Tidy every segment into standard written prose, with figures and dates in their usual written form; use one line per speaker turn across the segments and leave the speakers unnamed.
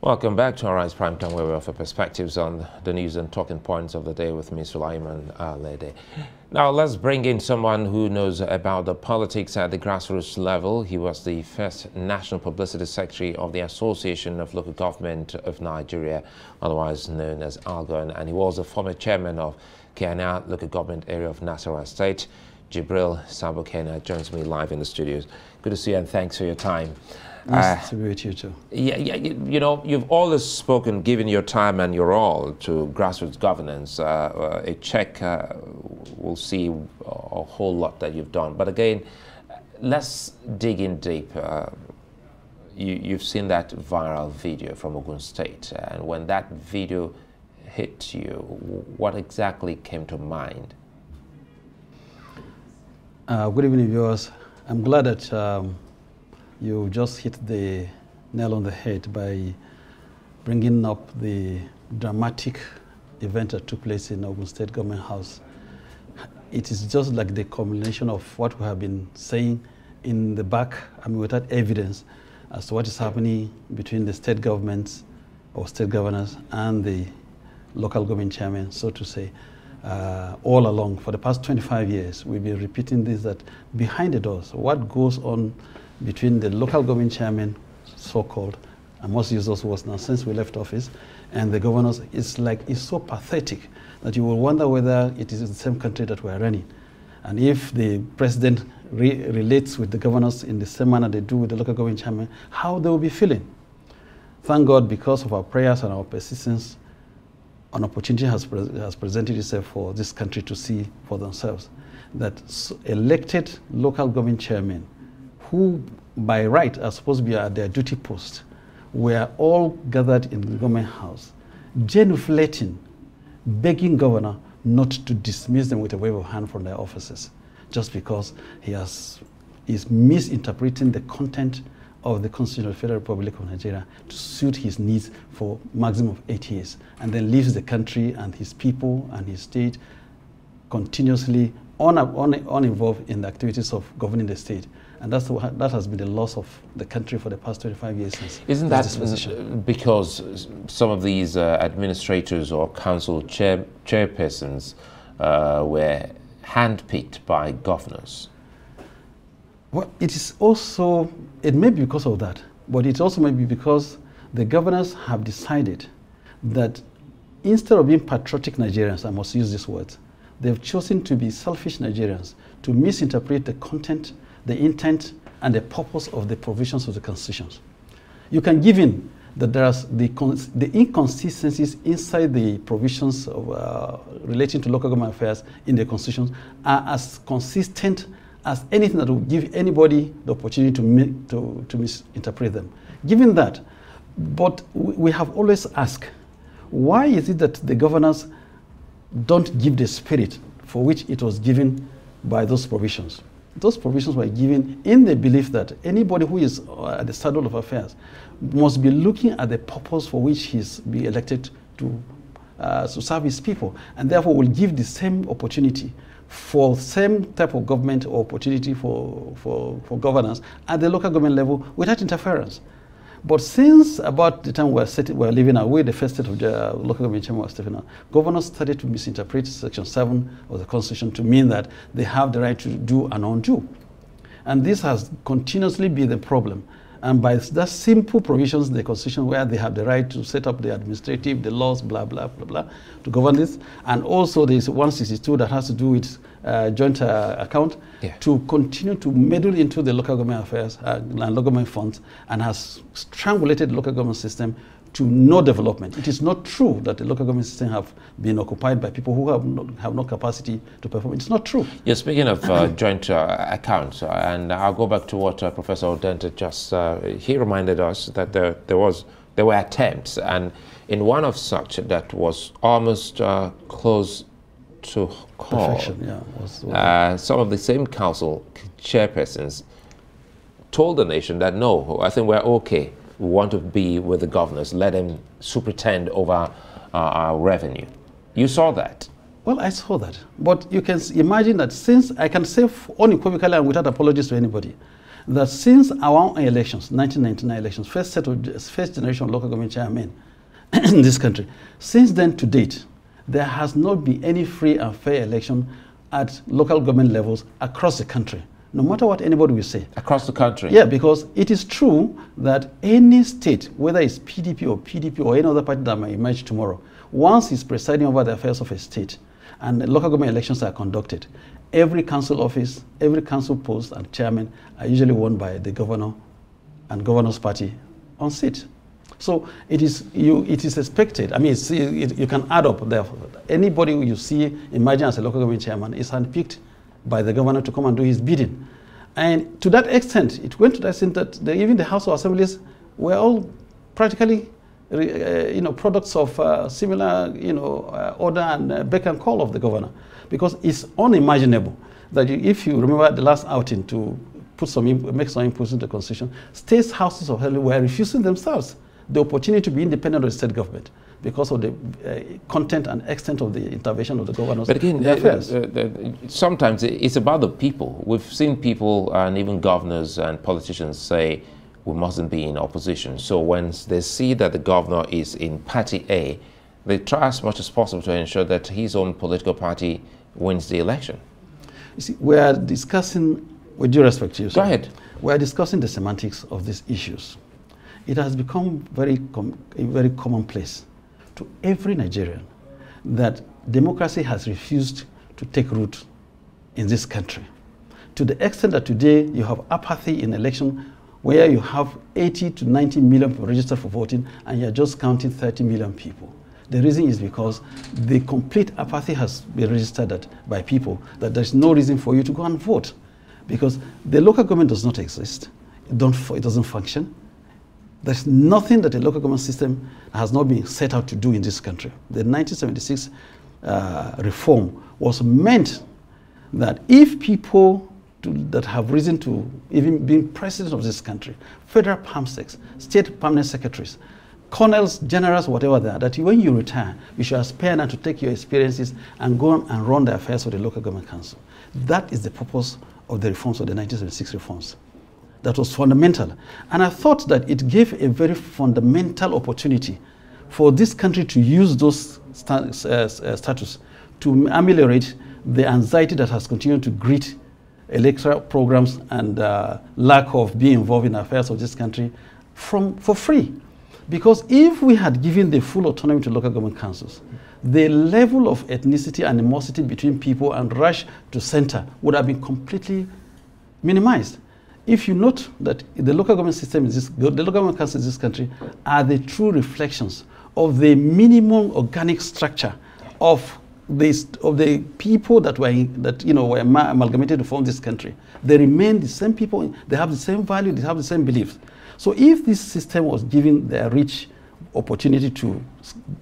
Welcome back to our Rise Prime Time, where we offer perspectives on the news and talking points of the day with me, Sulaiman Lede. Now, let's bring in someone who knows about the politics at the grassroots level. He was the first National Publicity Secretary of the Association of Local Government of Nigeria, otherwise known as ALGON, and he was the former chairman of Chairmen Local Government Area of Nasarawa State. Jubril Sabo-keana joins me live in the studios. Good to see you and thanks for your time.
Nice to be with you too.
You know, you've always spoken, given your time and your all to grassroots governance. A check will see a whole lot that you've done. But again, let's dig in deep. You've seen that viral video from Ogun State. And when that video hit you, what exactly came to mind?
Good evening, viewers. I'm glad that you just hit the nail on the head by bringing up the dramatic event that took place in Ogun State Government House. It is just like the culmination of what we have been saying in the back, I mean, without evidence, as to what is happening between the state governments or state governors and the local government chairman, so to say. All along, for the past 25 years, we've been repeating this, that behind the doors, what goes on between the local government chairman, so-called, I must use those words now since we left office, and the governors, it's so pathetic that you will wonder whether it is the same country that we're running. And if the president relates with the governors in the same manner they do with the local government chairman, how they will be feeling. Thank God, because of our prayers and our persistence, an opportunity has presented itself for this country to see for themselves that elected local government chairmen, who by right are supposed to be at their duty post, were all gathered in the government house, genuflecting, begging governor not to dismiss them with a wave of hand from their offices, just because he is misinterpreting the content of the Constitution of the Federal Republic of Nigeria to suit his needs for maximum of 8 years, and then leaves the country and his people and his state continuously uninvolved in the activities of governing the state. And that has been the loss of the country for the past 25 years since.
Isn't that because some of these administrators or council chairpersons were handpicked by governors?
Well, it is also, it may be because of that, but it also may be because the governors have decided that instead of being patriotic Nigerians, I must use these words, they've chosen to be selfish Nigerians, to misinterpret the content, the intent, and the purpose of the provisions of the constitutions. You can give in that there are the inconsistencies inside the provisions of, relating to local government affairs in the constitutions are as consistent as anything that will give anybody the opportunity to misinterpret them. Given that, but we have always asked, why is it that the governors don't give the spirit for which it was given by those provisions? Those provisions were given in the belief that anybody who is at the saddle of affairs must be looking at the purpose for which he's been elected to serve his people, and therefore will give the same opportunity for same type of government or opportunity for governance at the local government level without interference. But since about the time we're living away, the first state of the local government chairman was stepping out, governors started to misinterpret Section 7 of the Constitution to mean that they have the right to do and undo. And this has continuously been the problem. And by that simple provisions in the Constitution where they have the right to set up the administrative, the laws, blah, blah, blah, blah, to govern this. And also there's 162 that has to do with joint account, to continue to meddle into the local government affairs and local government funds, and has strangulated the local government system to no development. It is not true that the local government system have been occupied by people who have no capacity to perform. It's not true.
Yeah, speaking of joint accounts, and I'll go back to what Professor Odente just, he reminded us that there were attempts, and in one of such that was almost close to call.
Perfection, yeah.
Some of the same council chairpersons told the nation that no, I think we're okay. We want to be with the governors. Let them superintend over our revenue. You saw that?
Well, I saw that. But you can imagine that, since I can say unequivocally and without apologies to anybody, that since our own elections, 1999 elections, first generation local government chairmen in this country, since then to date, there has not been any free and fair election at local government levels across the country, no matter what anybody will say.
Across the country?
Yeah, because it is true that any state, whether it's PDP or any other party that might emerge tomorrow, once it's presiding over the affairs of a state and the local government elections are conducted, every council office, every council post and chairman are usually won by the governor and governor's party on seat. So it is expected. I mean, you can add up there. Anybody you see emerging as a local government chairman is handpicked by the governor to come and do his bidding. And to that extent, it went to that extent that even the House of Assemblies were all practically products of similar order and beck and call of the governor, because it's unimaginable that if you remember the last outing to make some inputs into the constitution, states houses of assembly were refusing themselves the opportunity to be independent of the state government because of the content and extent of the intervention of the governors.
But again, sometimes it's about the people. We've seen people and even governors and politicians say we mustn't be in opposition. So when they see that the governor is in party A, they try as much as possible to ensure that his own political party wins the election.
You see, we are discussing, with due respect to you, sir,
go ahead.
We are discussing the semantics of these issues. It has become a very commonplace to every Nigerian that democracy has refused to take root in this country. To the extent that today you have apathy in election where you have 80 to 90 million people registered for voting and you're just counting 30 million people. The reason is because the complete apathy has been registered by people that there's no reason for you to go and vote because the local government does not exist. It doesn't function. There's nothing that the local government system has not been set out to do in this country. The 1976 reform was meant that if people that have risen to even being president of this country, federal PAMSECs, state permanent secretaries, colonels, generals, whatever they are, that when you retire, you should aspire now to take your experiences and go on and run the affairs of the local government council. That is the purpose of the reforms of the 1976 reforms. That was fundamental. And I thought that it gave a very fundamental opportunity for this country to use those status to ameliorate the anxiety that has continued to greet electoral programs and lack of being involved in the affairs of this country for free. Because if we had given the full autonomy to local government councils, the level of ethnicity and animosity between people and rush to center would have been completely minimized. If you note that the local government system the local government councils in this country are the true reflections of the minimum organic structure of the people that were amalgamated to form this country. They remain the same people. They have the same value. They have the same beliefs. So if this system was given their rich opportunity to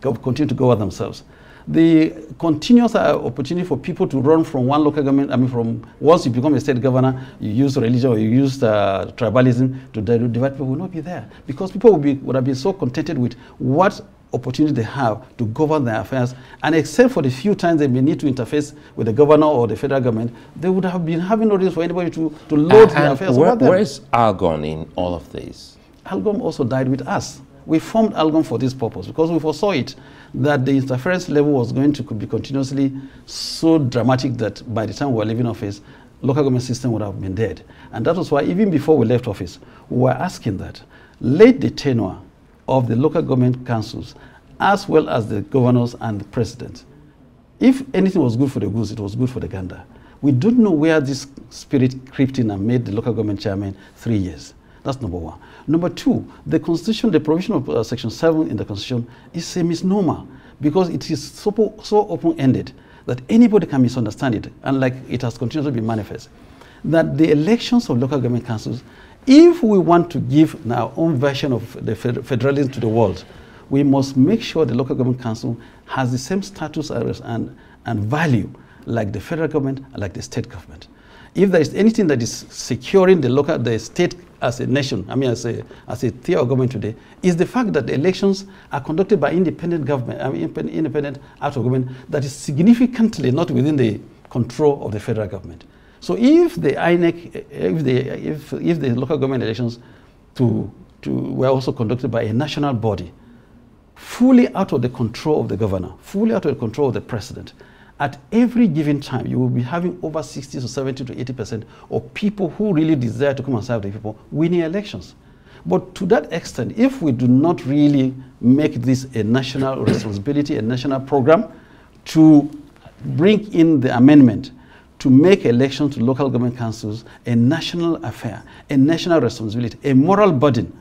continue to govern themselves, the continuous opportunity for people to run from one local government, I mean, from once you become a state governor, you use religion or you use tribalism to divide people will not be there, because people would have been so contented with what opportunity they have to govern their affairs, and except for the few times they may need to interface with the governor or the federal government, they would have been having no reason for anybody to load their affairs over them.
Where is Algon in all of this?
Algon also died with us. We formed Algon for this purpose because we foresaw it, that the interference level was going to be continuously so dramatic that by the time we were leaving office, local government system would have been dead. And that was why even before we left office, we were asking that late the tenure of the local government councils, as well as the governors and the president. If anything was good for the goose, it was good for the gander. We don't know where this spirit crept in and made the local government chairman 3 years. That's number one. Number two, the constitution, the provision of section 7 in the constitution is a misnomer because it is so open-ended that anybody can misunderstand it, and like it has continued to be manifest, that the elections of local government councils, if we want to give our own version of the federalism to the world, we must make sure the local government council has the same status and value like the federal government and like the state government. If there is anything that is securing the state as a nation, I mean as a tier of government today, is the fact that the elections are conducted by independent government, independent out of government that is significantly not within the control of the federal government. So if the INEC, if the local government elections were also conducted by a national body, fully out of the control of the governor, fully out of the control of the president, at every given time, you will be having over 60 to 70 to 80% of people who really desire to come and serve the people winning elections. But to that extent, if we do not really make this a national responsibility, a national program to bring in the amendment to make elections to local government councils a national affair, a national responsibility, a moral burden,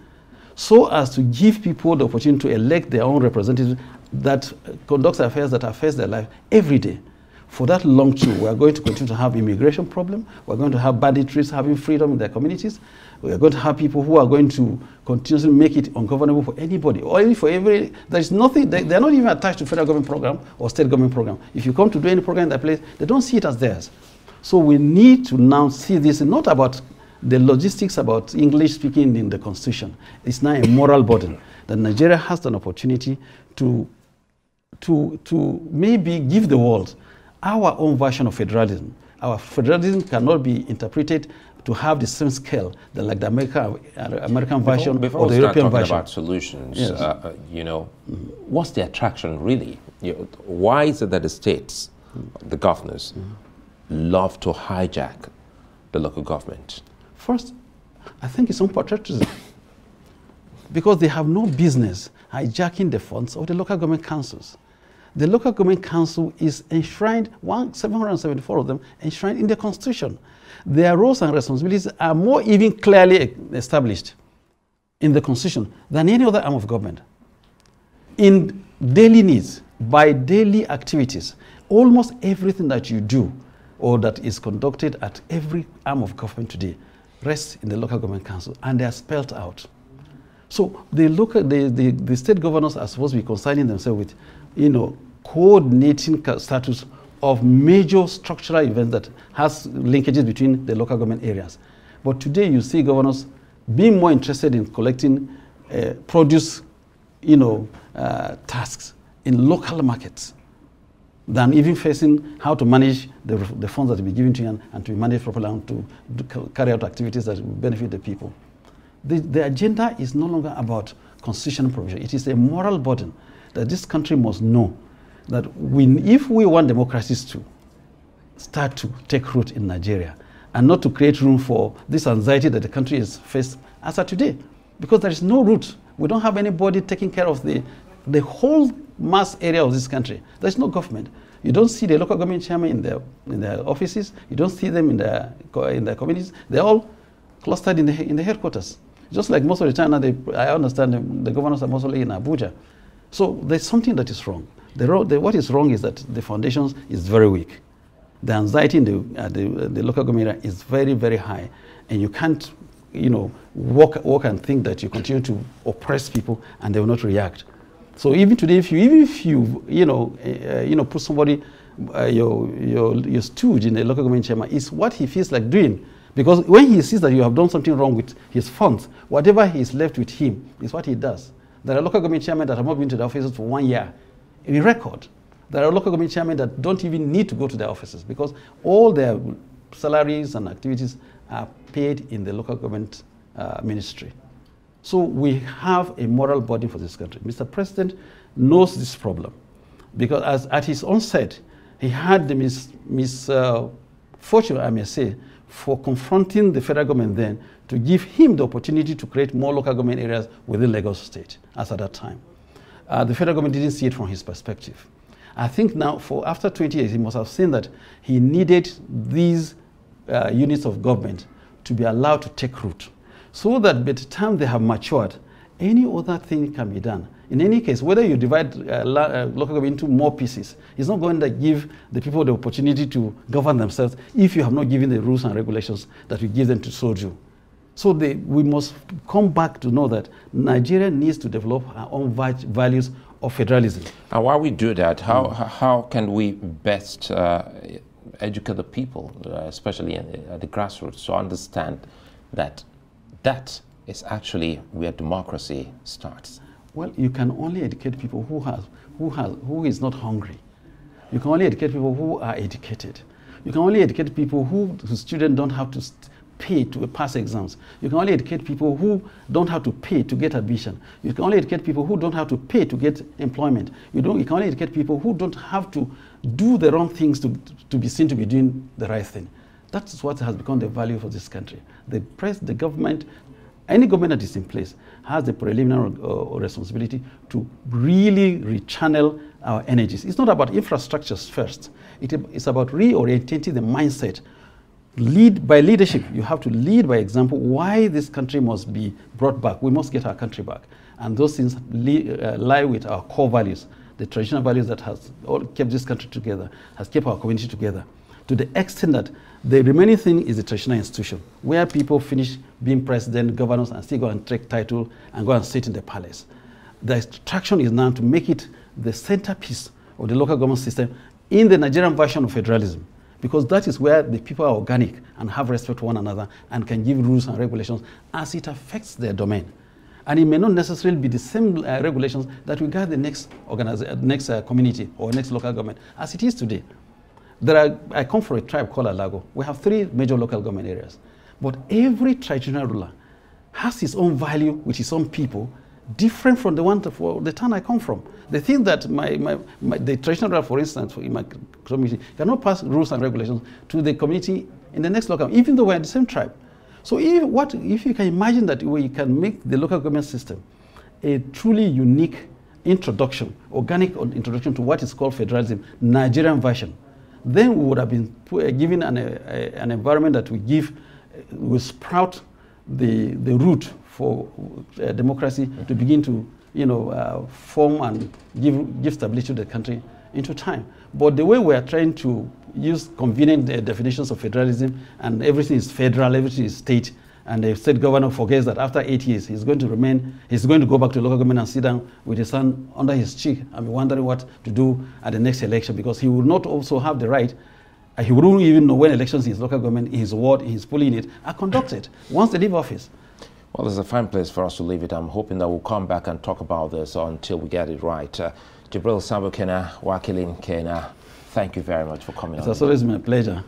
so as to give people the opportunity to elect their own representatives that conducts affairs that affects their life every day. For that long too, we are going to continue to have immigration problem. We're going to have banditries having freedom in their communities. We are going to have people who are going to continuously make it ungovernable for anybody, or for every. There is nothing. They are not even attached to federal government program or state government program. If you come to do any program in that place, they don't see it as theirs. So we need to now see this not about the logistics about English speaking in the Constitution. It's now a moral burden that Nigeria has an opportunity to maybe give the world our own version of federalism. Our federalism cannot be interpreted to have the same scale that like the American version or the European version.
About solutions, yes. You know, what's the attraction really? You know, why is it that the states, the governors, love to hijack the local government?
First, I think it's unpatriotism, because they have no business hijacking the funds of the local government councils. The local government council is enshrined, 774 of them, enshrined in the Constitution. Their roles and responsibilities are more even clearly established in the Constitution than any other arm of government. In daily needs, by daily activities, almost everything that you do or that is conducted at every arm of government today rests in the local government council, and they are spelled out. So the state governors are supposed to be concerning themselves with, you know, coordinating status of major structural events that has linkages between the local government areas. But today you see governors being more interested in collecting produce, you know, tasks in local markets than even facing how to manage the funds that will be given to you and to be managed properly and to carry out activities that will benefit the people. The agenda is no longer about constitutional provision. It is a moral burden that this country must know that if we want democracies to start to take root in Nigeria and not to create room for this anxiety that the country is faced as of today, because there is no root. We don't have anybody taking care of the whole mass area of this country. There's no government. You don't see the local government chairman in their offices. You don't see them in their communities. They're all clustered in the headquarters. Just like most of the time now, I understand the governors are mostly in Abuja. So there's something that is wrong. What is wrong is that the foundations is very weak. The anxiety in the local government area is very, very high, and you can't, you know, walk and think that you continue to oppress people and they will not react. So even today, if you put somebody, your stooge in the local government chairman, is what he feels like doing. Because when he sees that you have done something wrong with his funds, whatever he is left with him is what he does. There are local government chairmen that have not been to their offices for 1 year in record. There are local government chairmen that don't even need to go to their offices because all their salaries and activities are paid in the local government ministry. So we have a moral burden for this country. Mr. President knows this problem because as at his onset, he had the misfortune, I may say, for confronting the federal government then to give him the opportunity to create more local government areas within Lagos State as at that time. The federal government didn't see it from his perspective. I think now, after 20 years, he must have seen that he needed these units of government to be allowed to take root, so that by the time they have matured, any other thing can be done. In any case, whether you divide local government into more pieces, it's not going to give the people the opportunity to govern themselves if you have not given the rules and regulations that we give them to so do. So we must come back to know that Nigeria needs to develop our own values of federalism.
And while we do that, how can we best educate the people, especially at the grassroots, to understand that that is actually where democracy starts?
Well, you can only educate people who is not hungry. You can only educate people who are educated. You can only educate people whose students don't have to pay to pass exams. You can only educate people who don't have to pay to get admission. You can only educate people who don't have to pay to get employment. You can only educate people who don't have to do the wrong things to be seen to be doing the right thing. That's what has become the value for this country. The government, any government that is in place has the preliminary responsibility to really rechannel our energies. It's not about infrastructures first. It's about reorientating the mindset. Lead by leadership. You have to lead by example why this country must be brought back. We must get our country back. And those things lie with our core values, the traditional values that has all kept this country together, has kept our community together, to the extent that the remaining thing is the traditional institution, where people finish being president, governors, and still go and take title and go and sit in the palace. The attraction is now to make it the centerpiece of the local government system in the Nigerian version of federalism, because that is where the people are organic and have respect for one another and can give rules and regulations as it affects their domain. And it may not necessarily be the same regulations that will guide the next community or next local government as it is today. I come from a tribe called Alago. We have 3 major local government areas. But every traditional ruler has his own value with his own people, different from the one for the town I come from. The thing that the traditional ruler, for instance, in my community, cannot pass rules and regulations to the community in the next local, even though we're in the same tribe. So if you can imagine that we can make the local government system a truly unique introduction, organic introduction to what is called federalism, Nigerian version, then we would have been given an environment that will sprout the root for democracy to begin to form and give stability to the country into time. But the way we are trying to use convenient definitions of federalism, and everything is federal, everything is state, and the state governor forgets that after 8 years he's going to go back to local government and sit down with his hand under his cheek and be wondering what to do at the next election, because he will not also have the right, he wouldn't even know when elections in his local government, in his ward, in his polling unit are conducted once they leave office.
Well, it's a fine place for us to leave it. I'm hoping that we'll come back and talk about this until we get it right. Jubril Sabo-keana, Wakilin Kena, thank you very much for coming on.
It's always my pleasure.